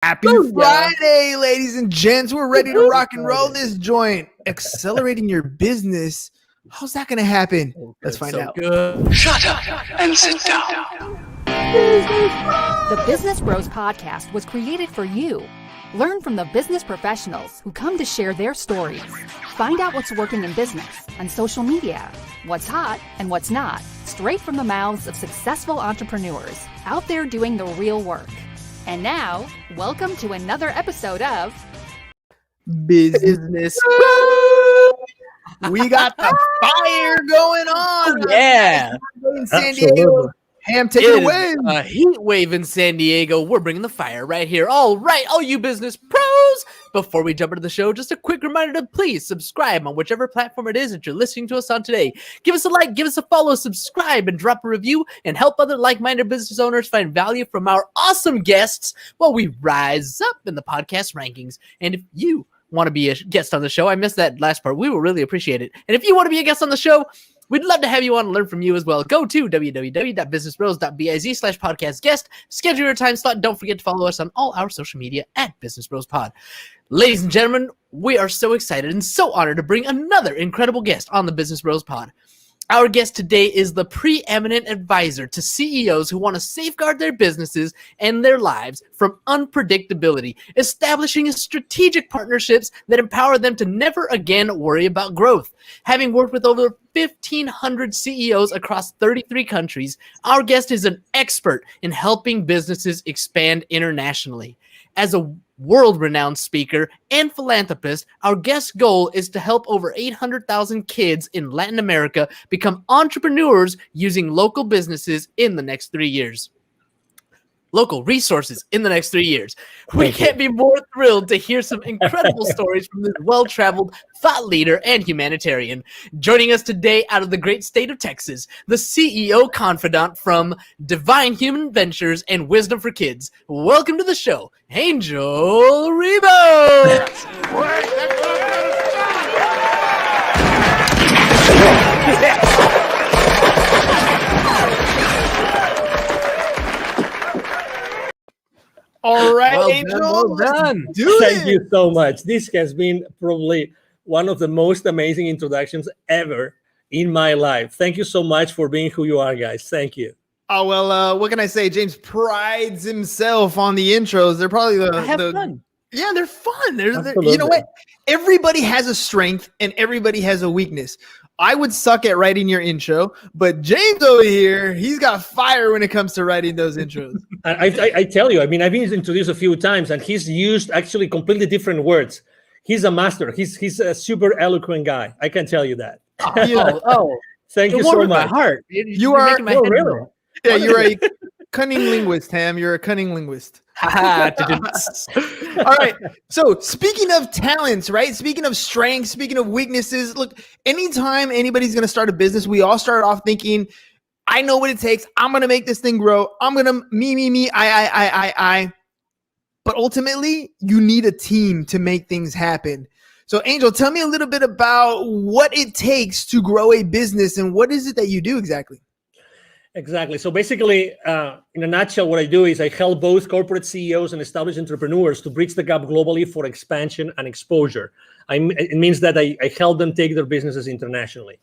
Happy Friday, ladies and gents. We're ready to rock and roll this joint. Accelerating your business. How's that going to happen? Let's find out. Good. Shut up and sit down. The Business Bros Podcast was created for you. Learn from the business professionals who come to share their stories. Find out what's working in business, on social media, what's hot and what's not, straight from the mouths of successful entrepreneurs out there doing the real work. And now, welcome to another episode of Business. We got the fire going on. Yeah. In San Diego. Ham, take it away. A heat wave in San Diego. We're bringing the fire right here. All right, all you business pros. Before we jump into the show, just a quick reminder to please subscribe on whichever platform it is that you're listening to us on today. Give us a like, give us a follow, subscribe, and drop a review, and help other like-minded business owners find value from our awesome guests while we rise up in the podcast rankings. And if you want to be a guest on the show, I missed that last part, we will really appreciate it. And if you want to be a guest on the show, we'd love to have you on and learn from you as well. Go to www.businessbros.biz/podcast guest. Schedule your time slot. Don't forget to follow us on all our social media at Business Bros Pod. Ladies and gentlemen, we are so excited and so honored to bring another incredible guest on the Business Bros Pod. Our guest today is the preeminent advisor to CEOs who want to safeguard their businesses and their lives from unpredictability, establishing strategic partnerships that empower them to never again worry about growth. Having worked with over 1,500 CEOs across 33 countries, our guest is an expert in helping businesses expand internationally. As a world-renowned speaker and philanthropist, our guest's goal is to help over 800,000 kids in Latin America become entrepreneurs using local businesses in the next 3 years. Local resources in the next 3 years. We can't be more thrilled to hear some incredible stories from this well-traveled thought leader and humanitarian. Joining us today out of the great state of Texas, the CEO Confidant from Divine Human Ventures and Wisdom for Kids. Welcome to the show, Angel Rebo. All right, Well Angel. done, well done. Thank you so much. This has been probably one of the most amazing introductions ever in my life. Thank you so much for being who you are, guys. Thank you. Oh, well, what can I say? James prides himself on the intros. They're probably Fun. Yeah, they're fun. They're you know what? Everybody has a strength and everybody has a weakness. I would suck at writing your intro, but James over here, he's got fire when it comes to writing those intros. I tell you, I mean, I've been introduced a few times, and he's used actually completely different words. He's a master. He's a super eloquent guy. I can tell you that. Thank you so much. My heart. You are making my head really? roll. Yeah, you're a cunning linguist, Ham. You're a cunning linguist. All right. So speaking of talents, right? Speaking of strengths, speaking of weaknesses, look, anytime anybody's going to start a business, we all start off thinking, I know what it takes. I'm going to make this thing grow. I'm going to me, I. But ultimately, you need a team to make things happen. So Angel, tell me a little bit about what it takes to grow a business and what is it that you do exactly? Exactly. So basically, in a nutshell, what I do is I help both corporate CEOs and established entrepreneurs to bridge the gap globally for expansion and exposure. It means that I help them take their businesses internationally.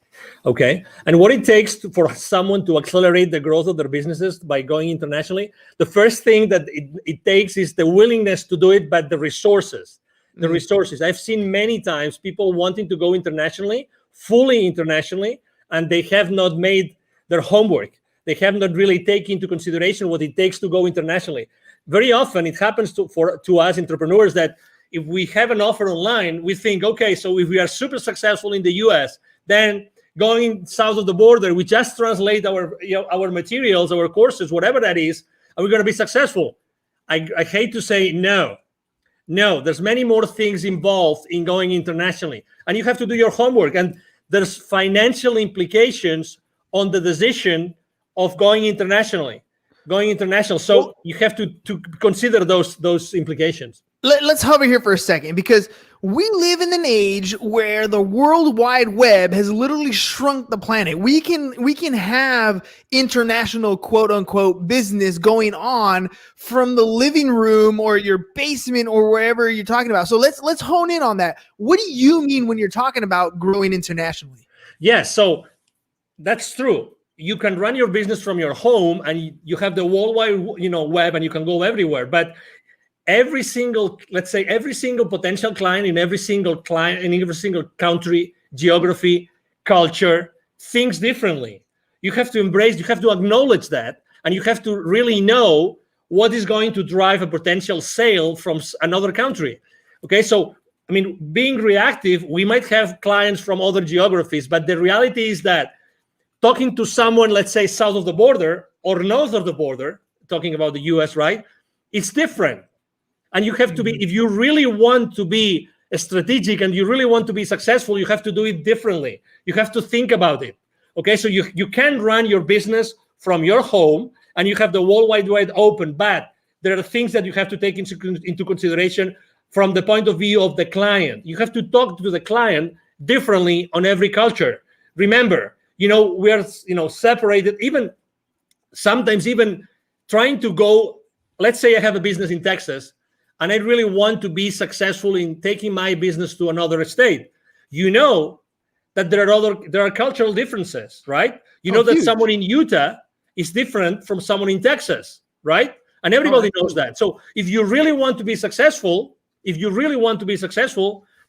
Okay. And what it takes for someone to accelerate the growth of their businesses by going internationally, the first thing that it takes is the willingness to do it, but the resources. The resources. I've seen many times people wanting to go internationally, fully internationally, and they have not made their homework. They have not really taken into consideration what it takes to go internationally. Very often it happens to us entrepreneurs that if we have an offer online, we think, okay, so if we are super successful in the US, then going south of the border, we just translate our materials, our courses, whatever that is, and we're going to be successful. I hate to say no. No, there's many more things involved in going internationally, and you have to do your homework. And there's financial implications on the decision of going international. So you have to consider those implications. Let's hover here for a second, because we live in an age where the World Wide Web has literally shrunk the planet. We can have international quote unquote business going on from the living room or your basement or wherever you're talking about. So let's hone in on that. What do you mean when you're talking about growing internationally? Yes, so that's true. You can run your business from your home, and you have the worldwide, web, and you can go everywhere. But every single potential client in every single country, geography, culture thinks differently. You have to acknowledge that, and you have to really know what is going to drive a potential sale from another country. Okay, so being reactive, we might have clients from other geographies, but the reality is that talking to someone, let's say south of the border or north of the border, talking about the US, right? It's different. And you have to be, if you really want to be strategic and you really want to be successful, you have to do it differently. You have to think about it. Okay, so you can run your business from your home and you have the World Wide Web open, but there are things that you have to take into consideration from the point of view of the client. You have to talk to the client differently on every culture. Remember, we are, separated, sometimes even trying to go, let's say I have a business in Texas and I really want to be successful in taking my business to another state. That there are cultural differences, right? That huge. Someone in Utah is different from someone in Texas, right? And everybody knows that. So if you really want to be successful,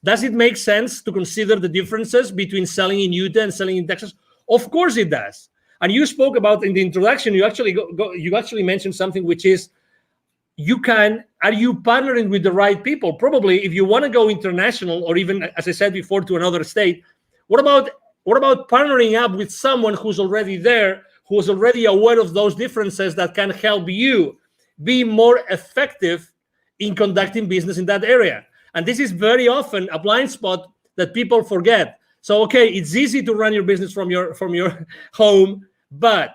does it make sense to consider the differences between selling in Utah and selling in Texas? Of course it does. And you spoke about in the introduction, you actually mentioned something, which is, are you partnering with the right people? Probably if you want to go international, or even, as I said before, to another state, what about partnering up with someone who's already there, who's already aware of those differences, that can help you be more effective in conducting business in that area? And this is very often a blind spot that people forget. So, okay, it's easy to run your business from your home, but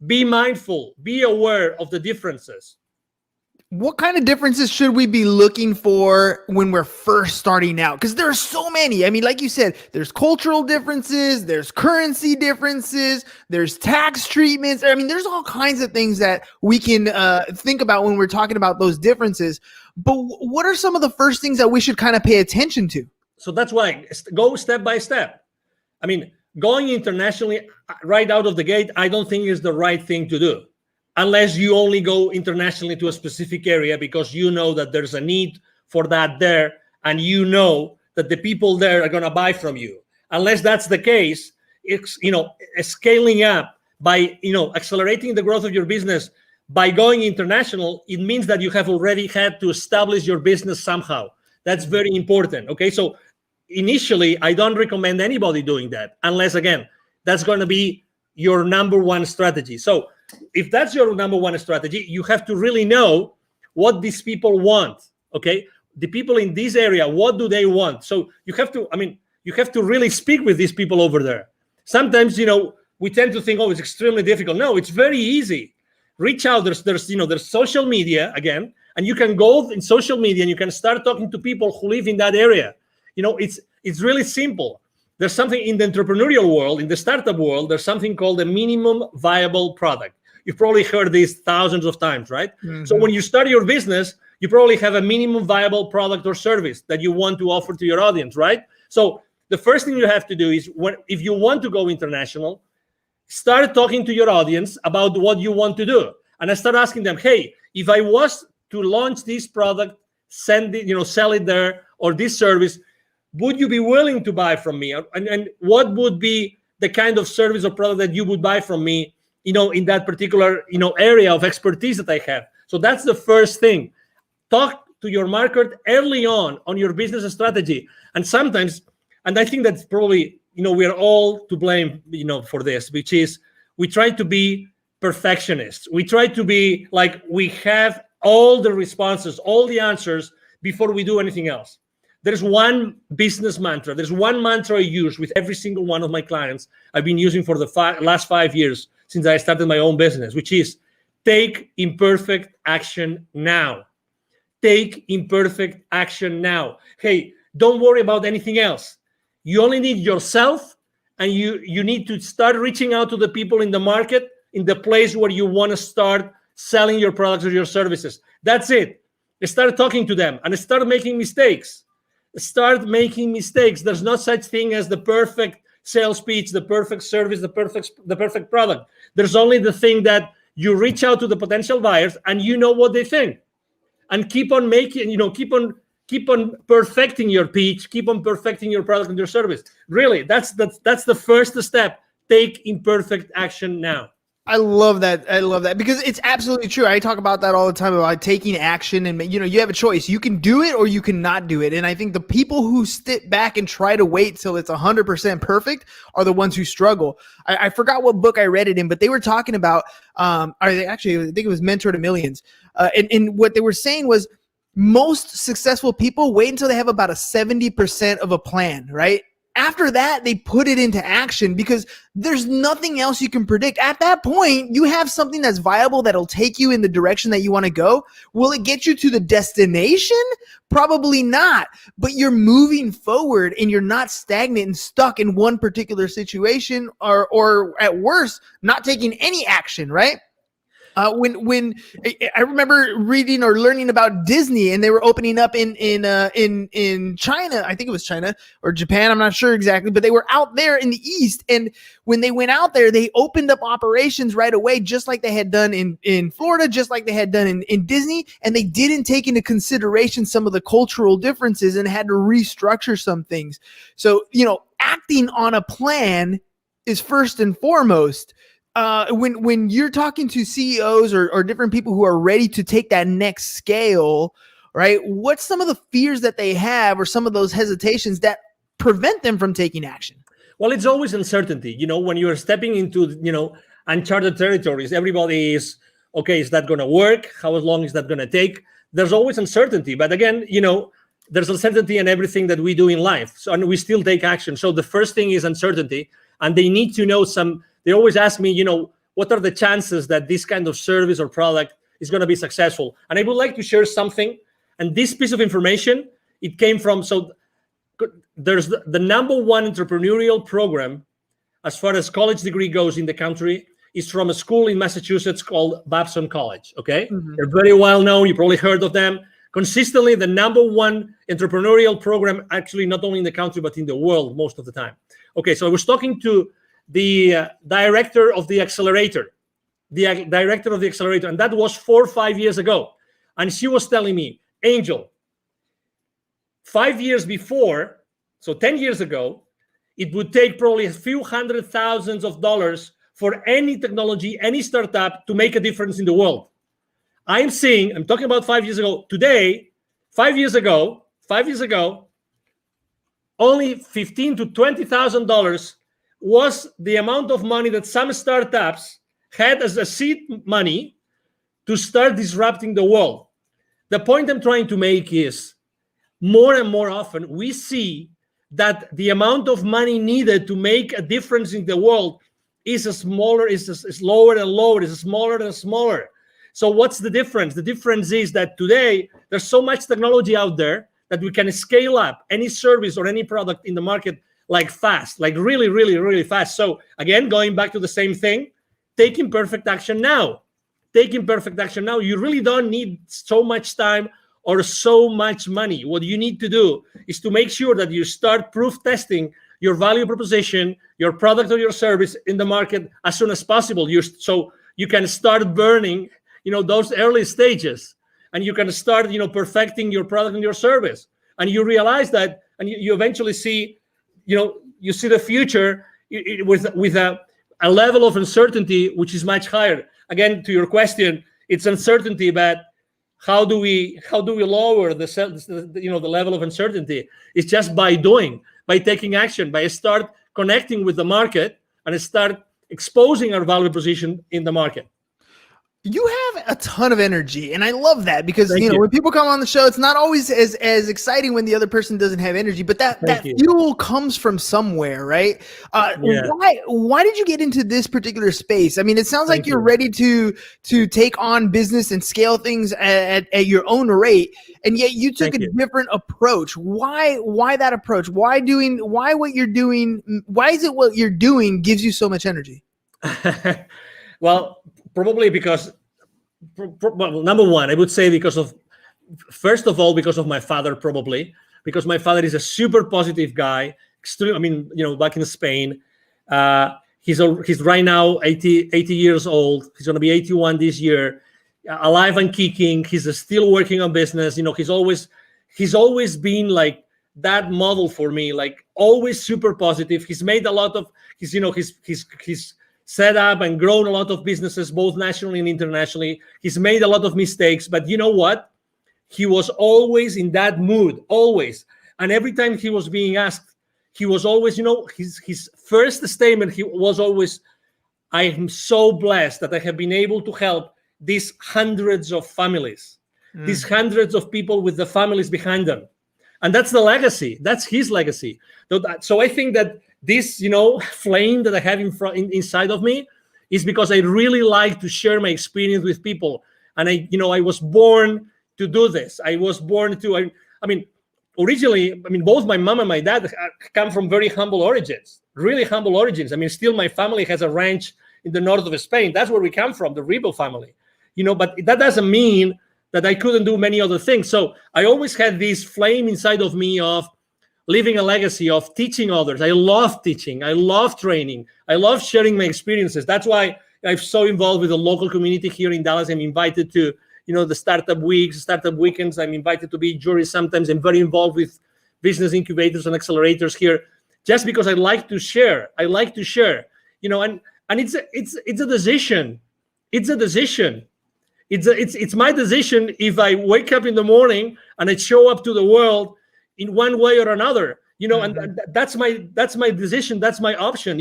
be mindful, be aware of the differences. What kind of differences should we be looking for when we're first starting out? Because there are so many. Like you said, there's cultural differences, there's currency differences, there's tax treatments. There's all kinds of things that we can think about when we're talking about those differences. But what are some of the first things that we should kind of pay attention to? So that's why go step by step. Going internationally right out of the gate, I don't think is the right thing to do, unless you only go internationally to a specific area because you know that there's a need for that there, and you know that the people there are going to buy from you. Unless that's the case, it's scaling up by accelerating the growth of your business by going international. It means that you have already had to establish your business somehow. That's very important. Okay, so initially, I don't recommend anybody doing that unless, again, that's going to be your number one strategy. So if that's your number one strategy, you have to really know what these people want. Okay, the people in this area, what do they want? So you have to really speak with these people over there. Sometimes we tend to think, oh, it's extremely difficult. No, it's very easy. Reach out. There's social media again, and you can go in social media and you can start talking to people who live in that area. It's really simple. There's something in the entrepreneurial world, in the startup world, there's something called a minimum viable product. You've probably heard this thousands of times, right? Mm-hmm. So when you start your business, you probably have a minimum viable product or service that you want to offer to your audience, right? So the first thing you have to do is, if you want to go international, start talking to your audience about what you want to do. And I start asking them, hey, if I was to launch this product, sell it there, or this service, would you be willing to buy from me? And what would be the kind of service or product that you would buy from me, in that particular, area of expertise that I have? So that's the first thing. Talk to your market early on your business strategy. And sometimes, and I think that's probably, we are all to blame, for this, which is we try to be perfectionists. We try to be like, we have all the responses, all the answers before we do anything else. There's one business mantra. There's one mantra I use with every single one of my clients. I've been using for the last 5 years since I started my own business, which is take imperfect action now. Take imperfect action now. Hey, Don't worry about anything else. You only need yourself, and you need to start reaching out to the people in the market, in the place where you want to start selling your products or your services. That's it. Start talking to them and start making mistakes. Start making mistakes. There's no such thing as the perfect sales pitch, the perfect service, the perfect product. There's only the thing that you reach out to the potential buyers and you know what they think, and keep on making, keep on perfecting your pitch, keep on perfecting your product and your service. Really, that's the first step. Take imperfect action now. I love that. I love that because it's absolutely true. I talk about that all the time about taking action, and you have a choice. You can do it or you cannot do it. And I think the people who sit back and try to wait till it's 100% perfect are the ones who struggle. I forgot what book I read it in, but they were talking about, I think it was Mentor to Millions. And what they were saying was most successful people wait until they have about a 70% of a plan, right? After that, they put it into action because there's nothing else you can predict. At that point, you have something that's viable that'll take you in the direction that you want to go. Will it get you to the destination? Probably not. But you're moving forward and you're not stagnant and stuck in one particular situation or at worst, not taking any action, right? When I remember reading or learning about Disney, and they were opening up in China, I think it was China or Japan, I'm not sure exactly, but they were out there in the East. And when they went out there, they opened up operations right away, just like they had done in Florida, just like they had done in Disney. And they didn't take into consideration some of the cultural differences and had to restructure some things. So, acting on a plan is first and foremost. When you're talking to CEOs or different people who are ready to take that next scale, right? What's some of the fears that they have or some of those hesitations that prevent them from taking action? Well, it's always uncertainty. When you're stepping into, uncharted territories, everybody is, okay, is that going to work? How long is that going to take? There's always uncertainty. But again, there's uncertainty in everything that we do in life. So, and we still take action. So the first thing is uncertainty. And they need to know they always ask me, what are the chances that this kind of service or product is going to be successful? And I would like to share something. And this piece of information, it came from, there's the number one entrepreneurial program as far as college degree goes in the country is from a school in Massachusetts called Babson College, okay? Mm-hmm. They're very well known. You probably heard of them. Consistently, the number one entrepreneurial program, actually not only in the country, but in the world most of the time. Okay, so I was talking to the director of the accelerator, and that was 4 or 5 years ago. And she was telling me, Angel, 5 years before, so 10 years ago, it would take probably a few $100,000s for any technology, any startup to make a difference in the world. I'm talking about 5 years ago. Today, 5 years ago, only $15,000 to $20,000 was the amount of money that some startups had as a seed money to start disrupting the world. The point I'm trying to make is more and more often we see that the amount of money needed to make a difference in the world is lower and lower, is smaller and smaller. So what's the difference? The difference is that today there's so much technology out there that we can scale up any service or any product in the market like fast, like really, really, really fast. So again, going back to the same thing, take imperfect action now. You really don't need so much time or so much money. What you need to do is to make sure that you start proof testing your value proposition, your product or your service in the market as soon as possible. So you can start burning, those early stages, and you can start, perfecting your product and your service. And you realize that, and you eventually see, you see the future with a level of uncertainty which is much higher. Again, to your question, it's uncertainty, but how do we lower the level of uncertainty? It's just by taking action, by start connecting with the market and start exposing our value proposition in the market. You have a ton of energy, and I love that because Thank you. when people come on the show, it's not always as exciting when the other person doesn't have energy, but that Thank you. fuel comes from somewhere, right? Yeah. Why did you get into this particular space? I mean, it sounds like Thank you're you. ready to take on business and scale things at your own rate, and yet you took Thank a you. different approach. Why that approach? Why what you're doing? Why is it what you're doing gives you so much energy? Well, probably because, well, number one, I would say first of all, because of my father, probably because my father is a super positive guy. Extreme. I mean, back in Spain, he's right now 80 years old. He's going to be 81 this year, alive and kicking. He's still working on business. He's always been like that model for me, like always super positive. He's made a lot of he's set up and grown a lot of businesses, both nationally and internationally. He's made a lot of mistakes, but you know what? He was always in that mood, always. And every time he was being asked, he was always, his first statement, he was always, I am so blessed that I have been able to help these hundreds of families, these hundreds of people with the families behind them. And that's the legacy. That's his legacy. So I think that this, flame that I have inside of me is because I really like to share my experience with people. And I was born to do this. I was born to, originally, both my mom and my dad come from very humble origins, really humble origins. Still my family has a ranch in the north of Spain. That's where we come from, the Rebel family, but that doesn't mean that I couldn't do many other things. So I always had this flame inside of me of leaving a legacy, of teaching others. I love teaching. I love training. I love sharing my experiences. That's why I'm so involved with the local community here in Dallas. I'm invited to, the startup weeks, startup weekends. I'm invited to be jury sometimes. I'm very involved with business incubators and accelerators here, just because I like to share. I like to share, and it's a decision. It's a decision. It's my decision if I wake up in the morning and I show up to the world in one way or another, and that's my decision. That's my option.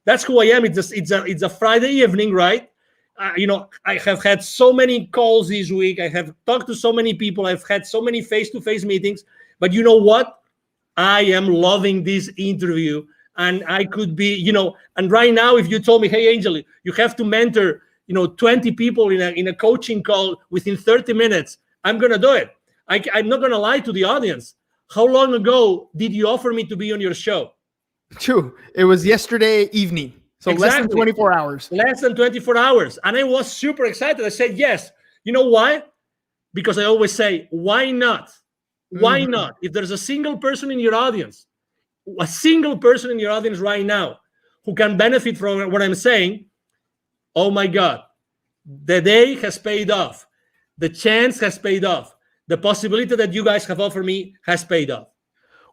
That's who I am. It's a Friday evening, right? I have had so many calls this week. I have talked to so many people. I've had so many face-to-face meetings. But you know what? I am loving this interview, and I could be, and right now, if you told me, hey, Angel, you have to mentor, 20 people in a coaching call within 30 minutes, I'm gonna do it. I'm not gonna lie to the audience. How long ago did you offer me to be on your show? True. It was yesterday evening. So Exactly. less than 24 hours. Less than 24 hours. And I was super excited. I said, yes. You know why? Because I always say, why not? Why not? If there's a single person in your audience right now who can benefit from what I'm saying, oh my God, the day has paid off. The chance has paid off. The possibility that you guys have offered me has paid off.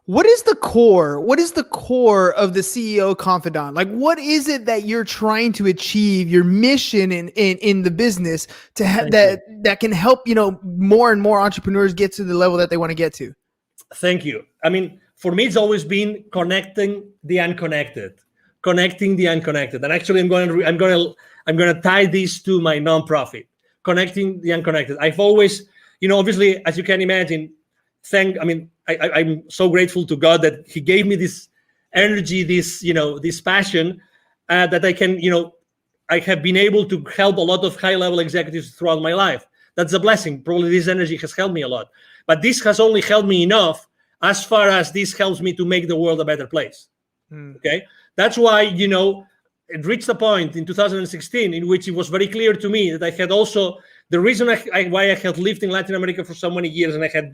What is the core? What is the core of the CEO Confidant? Like, what is it that you're trying to achieve? Your mission in the business to have that can help more and more entrepreneurs get to the level that they want to get to. Thank you. For me, it's always been connecting the unconnected. And actually, I'm going to tie this to my nonprofit, connecting the unconnected. I've always, obviously, as you can imagine, I'm so grateful to God that He gave me this energy, this passion that I can, I have been able to help a lot of high-level executives throughout my life. That's a blessing. Probably this energy has helped me a lot. But this has only helped me enough as far as this helps me to make the world a better place. Okay? That's why, it reached a point in 2016 in which it was very clear to me that I had also, the reason why I had lived in Latin America for so many years and I had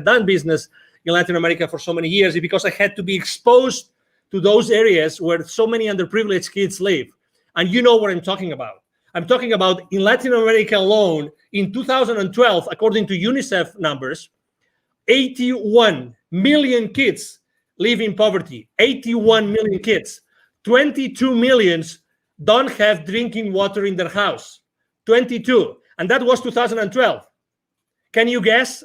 done business in Latin America for so many years is because I had to be exposed to those areas where so many underprivileged kids live. And you know what I'm talking about. I'm talking about in Latin America alone, in 2012, according to UNICEF numbers, 81 million kids live in poverty. 81 million kids. 22 millions don't have drinking water in their house. 22. And that was 2012. Can you guess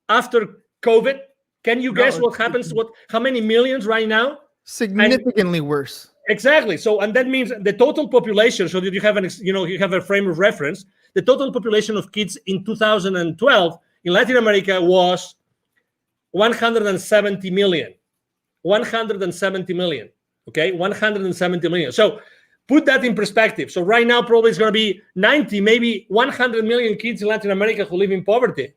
after COVID? Can you guess what happens? How many millions right now? Significantly worse. Exactly. So, and that means the total population, so that you have you have a frame of reference. the total population of kids in 2012 in Latin America was 170 million. 170 million. Okay, 170 million. So put that in perspective. So right now, probably it's going to be 90, maybe 100 million kids in Latin America who live in poverty.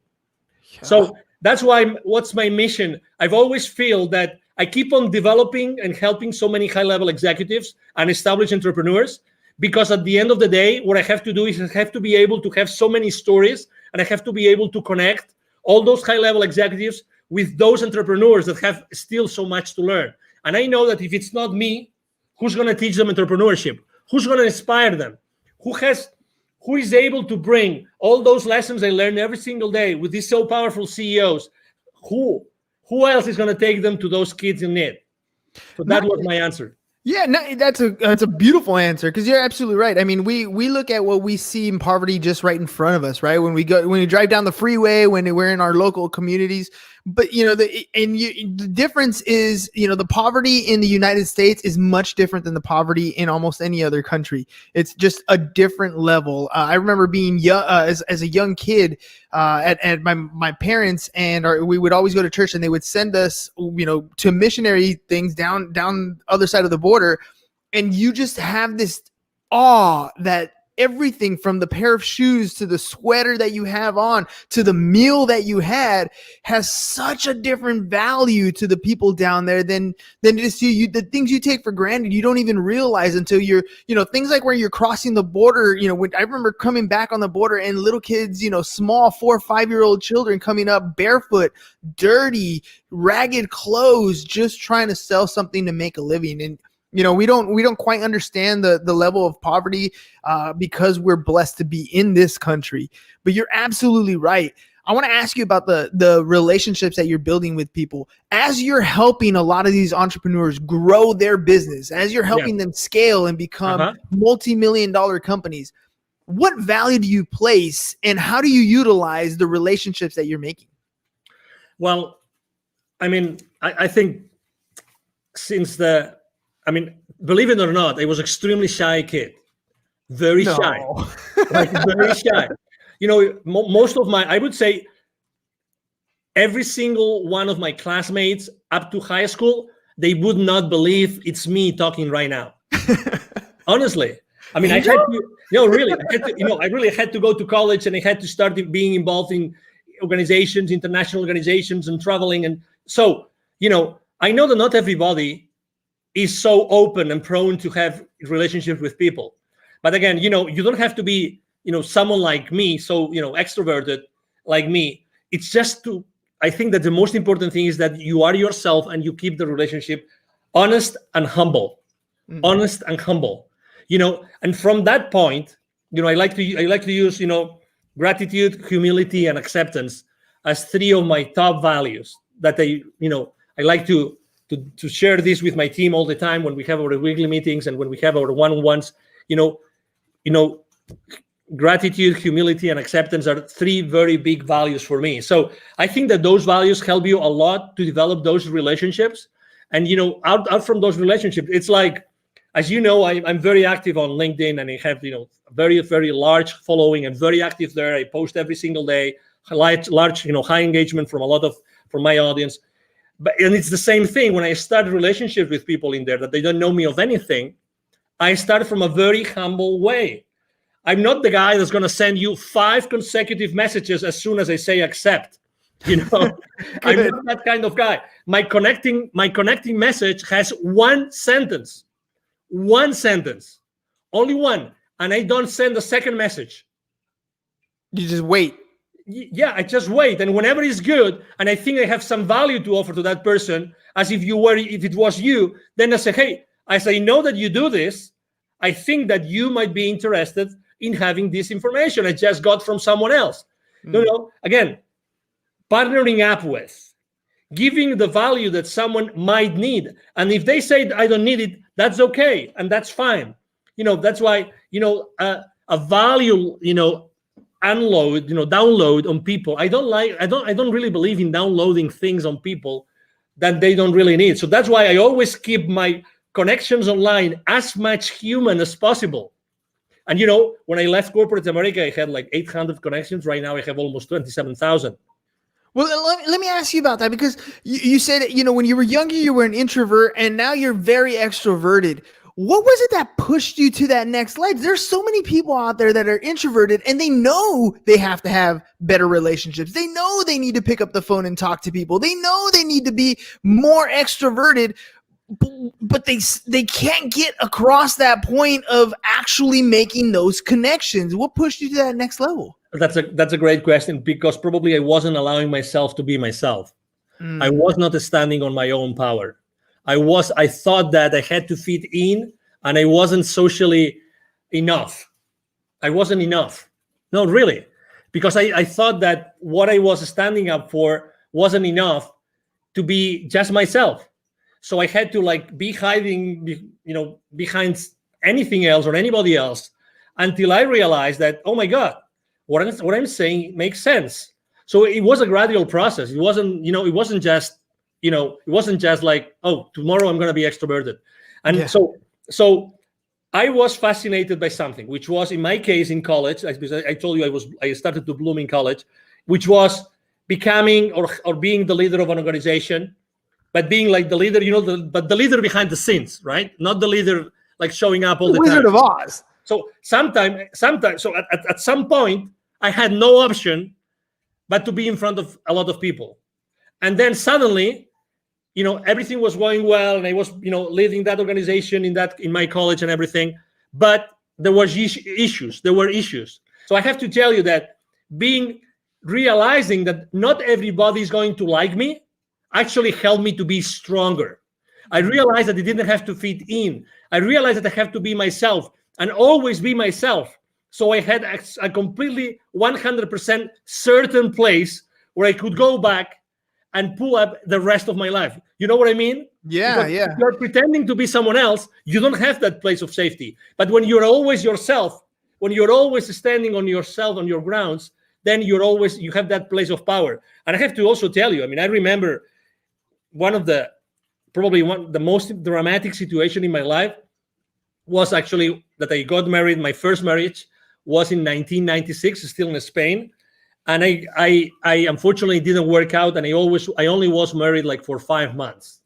Yeah. So that's why, what's my mission? I've always feel that I keep on developing and helping so many high-level executives and established entrepreneurs, because at the end of the day, what I have to do is I have to be able to have so many stories, and I have to be able to connect all those high-level executives with those entrepreneurs that have still so much to learn. And I know that if it's not me, who's going to teach them entrepreneurship? Who's going to inspire them? Who is able to bring all those lessons I learn every single day with these so powerful CEOs? Who else is going to take them to those kids in need? So that was my answer. Yeah, no, that's a beautiful answer, because you're absolutely right. I mean, we look at what we see in poverty just right in front of us, right? When we drive down the freeway, when we're in our local communities. But the difference is, the poverty in the United States is much different than the poverty in almost any other country. It's just a different level. I remember being young, as a young kid, at my parents, and we would always go to church, and they would send us, to missionary things down the other side of the border, and you just have this awe that everything from the pair of shoes to the sweater that you have on to the meal that you had has such a different value to the people down there than it is to you. The things you take for granted, you don't even realize until you're, things like where you're crossing the border. When I remember coming back on the border and little kids, small 4 or 5-year-old children coming up barefoot, dirty, ragged clothes, just trying to sell something to make a living. And we don't quite understand the level of poverty because we're blessed to be in this country. But you're absolutely right. I want to ask you about the relationships that you're building with people as you're helping a lot of these entrepreneurs grow their business, as you're helping them scale and become multi-million-dollar companies. What value do you place, and how do you utilize the relationships that you're making? Well, I think believe it or not, I was extremely shy kid, very shy, very shy. Most of I would say every single one of my classmates up to high school, they would not believe it's me talking right now. Honestly. I had to, really, I really had to go to college, and I had to start being involved in organizations, international organizations, and traveling. And so, I know that not everybody is so open and prone to have relationships with people. But again, you don't have to be, someone like me, so, extroverted like me. It's just I think that the most important thing is that you are yourself and you keep the relationship honest and humble. Mm-hmm. Honest and humble, and from that point, I like to use, gratitude, humility, and acceptance as 3 of my top values that I like to share this with my team all the time when we have our weekly meetings and when we have our one-on-ones. Gratitude, humility, and acceptance are 3 very big values for me. So I think that those values help you a lot to develop those relationships. And out from those relationships, it's like, as you know, I'm very active on LinkedIn, and I have very, very large following and very active there. I post every single day, large high engagement from my audience. And it's the same thing when I start relationships with people in there that they don't know me of anything. I start from a very humble way. I'm not the guy that's going to send you 5 consecutive messages as soon as I say accept. I'm not that kind of guy. My connecting message has 1 sentence, only 1, and I don't send a second message. You just wait. Yeah, I just wait, and whenever it's good, and I think I have some value to offer to that person, as if it was you, then I say, hey, as I know that you do this, I think that you might be interested in having this information I just got from someone else. Again, partnering up with, giving the value that someone might need, and if they say I don't need it, that's okay, and that's fine. That's why a value download on people. I don't really believe in downloading things on people that they don't really need. So that's why I always keep my connections online as much human as possible. And when I left corporate America, I had like 800 connections. Right now, I have almost 27,000. Well, let me ask you about that, because you said, when you were younger, you were an introvert, and now you're very extroverted. What was it that pushed you to that next level? There's so many people out there that are introverted, and they know they have to have better relationships. They know they need to pick up the phone and talk to people. They know they need to be more extroverted, but they can't get across that point of actually making those connections. What pushed you to that next level? That's a great question, because probably I wasn't allowing myself to be myself. I was not standing on my own power. I thought that I had to fit in, and I wasn't socially enough. I wasn't enough. No, really. Because I thought that what I was standing up for wasn't enough to be just myself. So I had to be hiding, behind anything else or anybody else, until I realized that, oh my God, what I'm saying makes sense. So it was a gradual process. It wasn't, it wasn't just like, oh, tomorrow I'm going to be extroverted. And so I was fascinated by something, which was, in my case, in college, because I told you I started to bloom in college, which was becoming or being the leader of an organization, but being like the leader, but the leader behind the scenes, right? Not the leader like showing up all the time. Wizard of Oz. So sometimes, so at some point, I had no option but to be in front of a lot of people. And then suddenly, everything was going well, and I was, leading that organization in my college and everything. But there were issues. So I have to tell you that realizing that not everybody is going to like me actually helped me to be stronger. I realized that it didn't have to fit in. I realized that I have to be myself and always be myself. So I had a completely 100% certain place where I could go back and pull up the rest of my life. You know what I mean? Yeah, because if you're pretending to be someone else, you don't have that place of safety. But when you're always yourself, when you're always standing on yourself, on your grounds, then you have that place of power. And I have to also tell you, I remember the most dramatic situation in my life was actually that I got married. My first marriage was in 1996, still in Spain. And I unfortunately didn't work out, and I only was married for 5 months.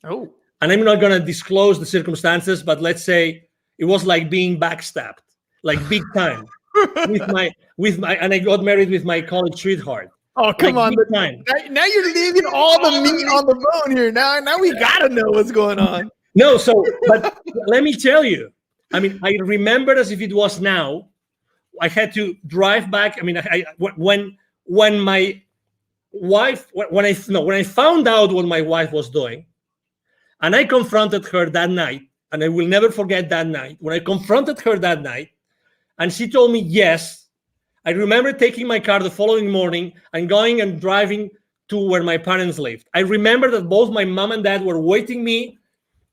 Oh. And I'm not gonna disclose the circumstances, but let's say it was like being backstabbed, like big time. And I got married with my college sweetheart. Oh, come on. Now you're leaving all the meat on the bone here. Now we gotta know what's going on. No, but let me tell you, I remember as if it was now. I had to drive back. When I found out what my wife was doing, and I confronted her that night, and I will never forget that night, when I confronted her that night, and she told me yes, I remember taking my car the following morning and going and driving to where my parents lived. I remember that both my mom and dad were waiting me,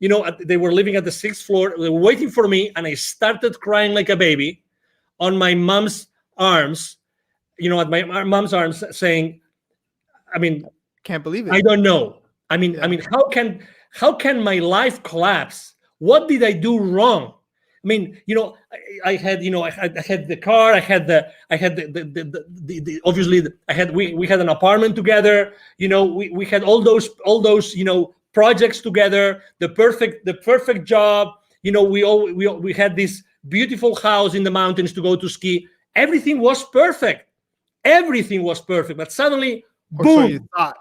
they were living at the 6th floor, they were waiting for me, and I started crying like a baby on my mom's arms, at my mom's arms, saying, can't believe it. I don't know. How can my life collapse? What did I do wrong? I had the car, we had an apartment together, we had all those projects together, the perfect job, we had this beautiful house in the mountains to go to ski. Everything was perfect. But suddenly, boom, so you thought.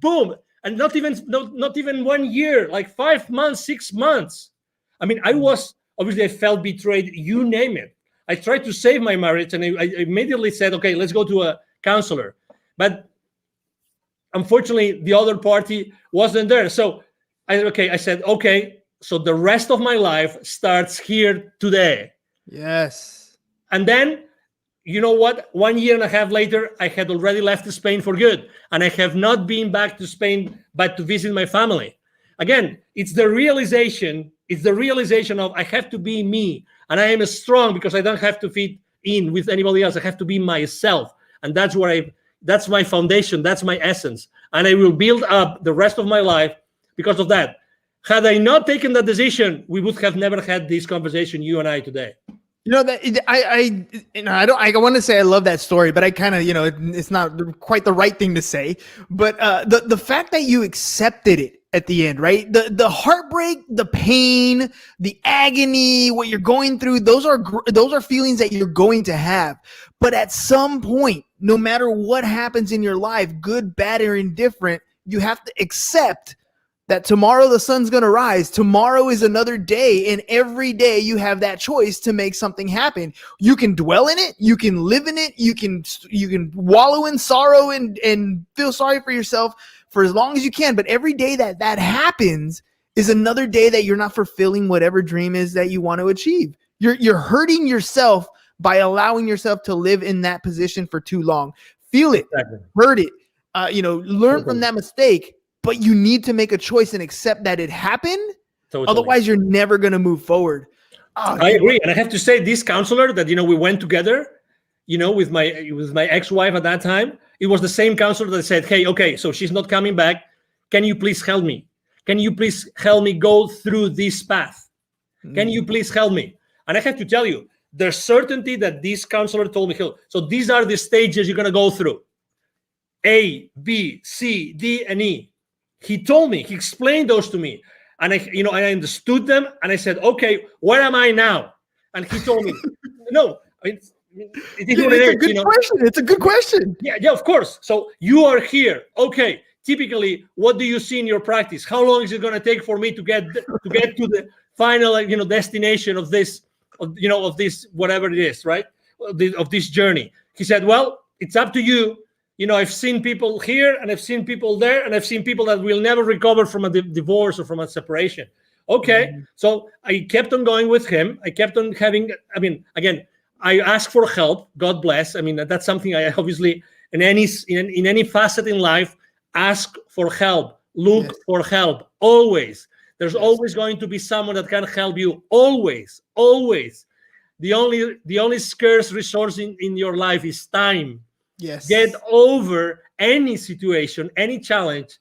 Boom, and not even 1 year, like 5 months, 6 months. I felt betrayed. You name it. I tried to save my marriage, and I immediately said, okay, let's go to a counselor. But unfortunately, the other party wasn't there. So I said, okay. So the rest of my life starts here today. Yes. And then, you know what? 1 year and a half later, I had already left Spain for good. And I have not been back to Spain, but to visit my family. Again, it's the realization of I have to be me. And I am strong because I don't have to fit in with anybody else. I have to be myself. And that's my foundation. That's my essence. And I will build up the rest of my life because of that. Had I not taken that decision, we would have never had this conversation, you and I, today. You know that I want to say I love that story, but I kind of, it's not quite the right thing to say. But the fact that you accepted it at the end, right? The heartbreak, the pain, the agony, what you're going through, those are feelings that you're going to have. But at some point, no matter what happens in your life, good, bad, or indifferent, you have to accept that tomorrow the sun's going to rise. Tomorrow is another day, and every day you have that choice to make something happen. You can dwell in it, you can live in it, you can wallow in sorrow and feel sorry for yourself for as long as you can. But every day that happens is another day that you're not fulfilling whatever dream is that you want to achieve. You're hurting yourself by allowing yourself to live in that position for too long. Feel it, hurt it, learn from that mistake. But you need to make a choice and accept that it happened. Totally. Otherwise, you're never going to move forward. I agree. And I have to say, this counselor that, we went together, with my ex-wife at that time, it was the same counselor that said, hey, okay, so she's not coming back. Can you please help me? Can you please help me go through this path? Can you please help me? And I have to tell you, the certainty that this counselor told me, so these are the stages you're going to go through. A, B, C, D, and E. He told me, he explained those to me, and I understood them, and I said, okay, where am I now? And he told me, no, it's a good question. It's a good question. Yeah, of course. So you are here. Okay. Typically, what do you see in your practice? How long is it going to take for me to get to the final, destination of this, of this, whatever it is, right? Of this journey. He said, well, it's up to you. I've seen people here and I've seen people there, and I've seen people that will never recover from a divorce or from a separation. Okay. Mm-hmm. So I kept on going with him. I kept on having, again, I asked for help. God bless. That's something I obviously, in any facet in life, ask for help, look for help. Always. There's always going to be someone that can help you. Always. The only scarce resource in your life is time. Yes. Get over any situation, any challenge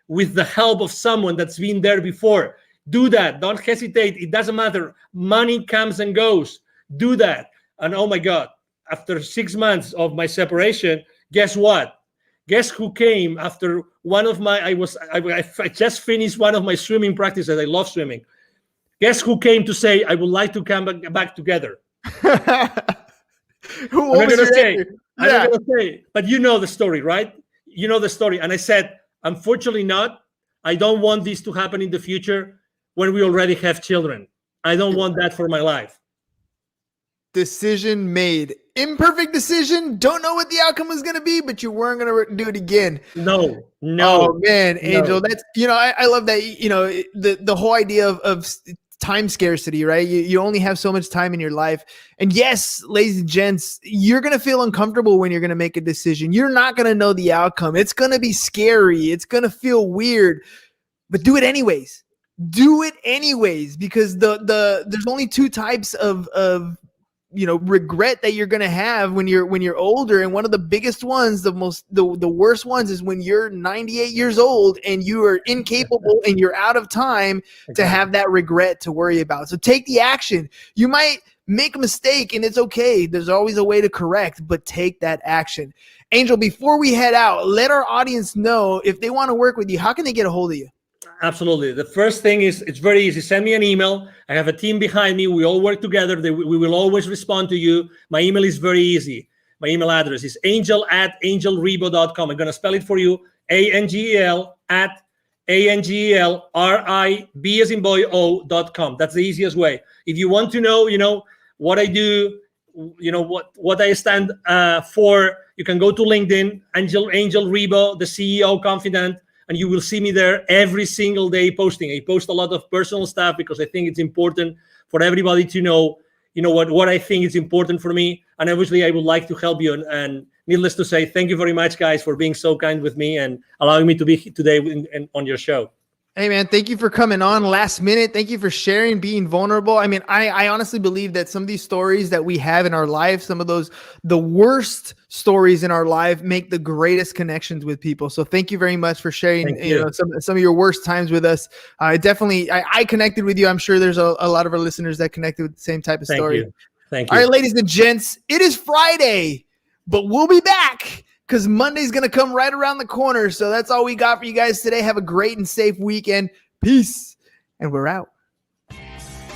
with the help of someone that's been there before. Do that. Don't hesitate. It doesn't matter. Money comes and goes. Do that. And oh my God, after 6 months of my separation, guess what? Guess who came after one of my, I just finished one of my swimming practices. I love swimming. Guess who came to say, I would like to come back together? Who was going to say? I'm not going to say, but you know the story, right? You know the story. And I said, unfortunately not. I don't want this to happen in the future when we already have children. I don't want that for my life. Decision made. Imperfect decision. Don't know what the outcome was going to be, but you weren't going to do it again. No. Oh man, Angel, that's, I love that, the whole idea of time scarcity, right? You only have so much time in your life. And yes, ladies and gents, you're going to feel uncomfortable when you're going to make a decision. You're not going to know the outcome. It's going to be scary. It's going to feel weird, but do it anyways. Do it anyways, because there's only two types of regret that you're going to have when you're older. And one of the biggest ones, the worst ones, is when you're 98 years old and you are incapable and you're out of time to have that regret to worry about. So take the action. You might make a mistake and it's okay. There's always a way to correct, but take that action. Angel, before we head out, let our audience know if they want to work with you, how can they get a hold of you? Absolutely. The first thing is, it's very easy. Send me an email. I have a team behind me. We all work together. We will always respond to you. My email is very easy. My email address is angel@angelrebo.com. I'm going to spell it for you. ANGEL@ANGELRIB as in boy O.com. That's the easiest way. If you want to know, what I do, what I stand for, you can go to LinkedIn, Angel Rebo, the CEO Confidant. And you will see me there every single day posting. I post a lot of personal stuff because I think it's important for everybody to know, what I think is important for me. And obviously, I would like to help you. And needless to say, thank you very much, guys, for being so kind with me and allowing me to be today on your show. Hey, man, thank you for coming on last minute. Thank you for sharing, being vulnerable. I honestly believe that some of these stories that we have in our life, some of the worst stories in our life, make the greatest connections with people. So thank you very much for sharing some of your worst times with us. I connected with you. I'm sure there's a lot of our listeners that connected with the same type of story. Thank you. All right, ladies and gents, it is Friday, but we'll be back because Monday's going to come right around the corner. So that's all we got for you guys today. Have a great and safe weekend. Peace. And we're out.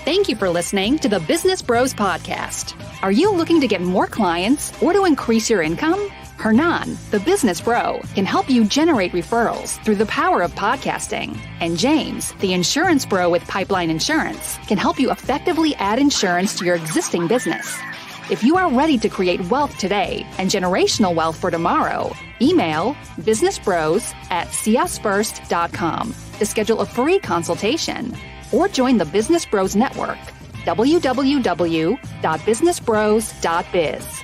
Thank you for listening to the Business Bros Podcast. Are you looking to get more clients or to increase your income? Hernan, the business bro, can help you generate referrals through the power of podcasting. And James, the insurance bro with Pipeline Insurance, can help you effectively add insurance to your existing business. If you are ready to create wealth today and generational wealth for tomorrow, email businessbros@csfirst.com to schedule a free consultation or join the Business Bros Network, www.businessbros.biz.